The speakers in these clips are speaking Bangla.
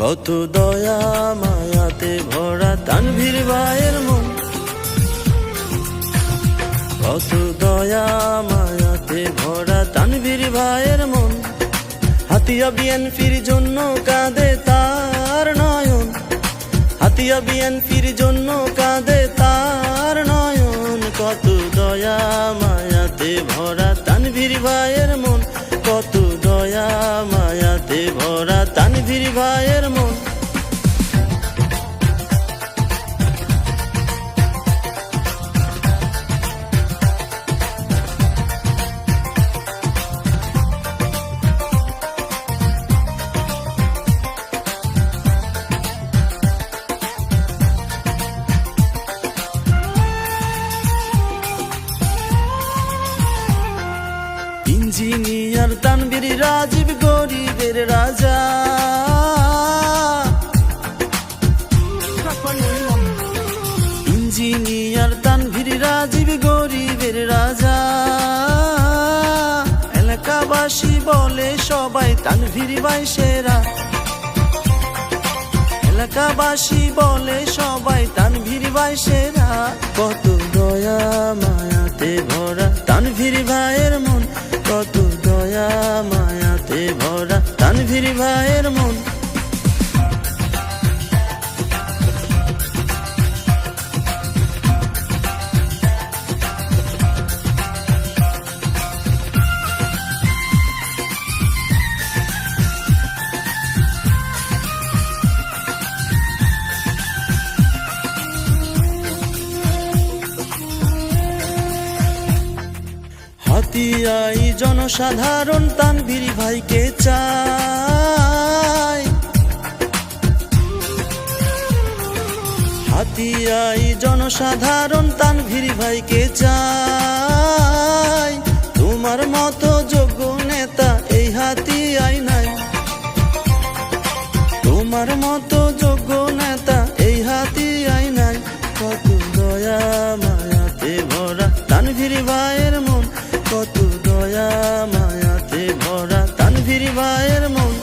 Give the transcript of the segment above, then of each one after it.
কত দয়া মায়াতে ভরা তানভীর ভাইয়ের মন, কত দয়া মায়াতে ভরা তানভীর ভাইয়ের মন। হাতিয়া বিএনপির জন্য কাঁদে তার নয়ন, হাতিয়া বিএনপির জন্য কাঁদে তার নয়ন। কত দয়া মায়াতে ভরা তানভীর ভাইয়ের মন, কত দয়া মায়াতে ভরা তানভীর ভাইয়ের মন। ইঞ্জিনিয়ার তানভীর রাজীব গরিবের রাজা, ইঞ্জিনিয়ার তানভীর রাজীব গরিবের রাজা। এলাকাবাসী বলে সবাই তানভীর ভাই সেরা, এলাকাবাসী বলে সবাই তানভীর ভাই সেরা। কত দয়া মায়াতে ভরা তানভীর ভাইয়ের মন, কত দয়া মায়াতে ভরা তানভীর ভাইয়ের মন। হাতিয়াই জনসাধারণ তানভীর ভাইকে চায়, হাতিয়াই জনসাধারণ তানভীর ভাইকে চায়। তোমার মতো যোগ্য নেতা এই হাতিয়াই নাই, তোমার মতো যোগ্য নেতা এই হাতিয়াই নাই। কত দয়া মায়াতে ভরা তানভীর ভাইয়ের মন, কত দয়া মায়াতে ভরা তানভীর ভাইয়ের মন।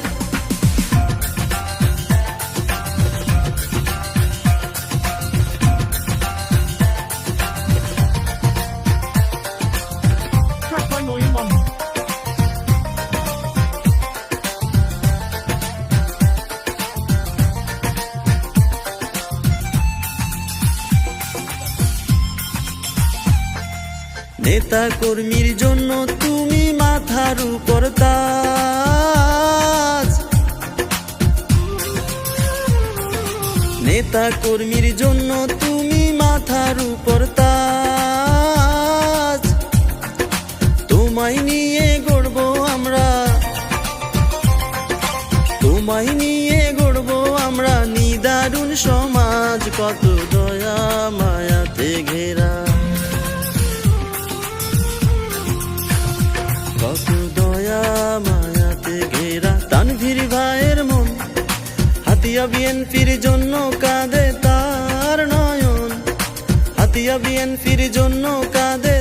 নেতা কর্মীর জন্য তুমি মাথার উপর তাজ, নেতা কর্মীর জন্য তুমি মাথার উপর তাজ। তোমায় নিয়ে গড়ব আমরা, তোমায় নিয়ে গড়ব আমরা নিদারুণ সমাজ। কত দয়া মায়াতে ঘেরা, কত দয়া মায়াতে ঘেরা তানভীর ভাইয়ের মন। হাতিয়া বিএনপির জন্য কাঁদে তার নয়ন, হাতিয়া বিএনপির জন্য কাঁদে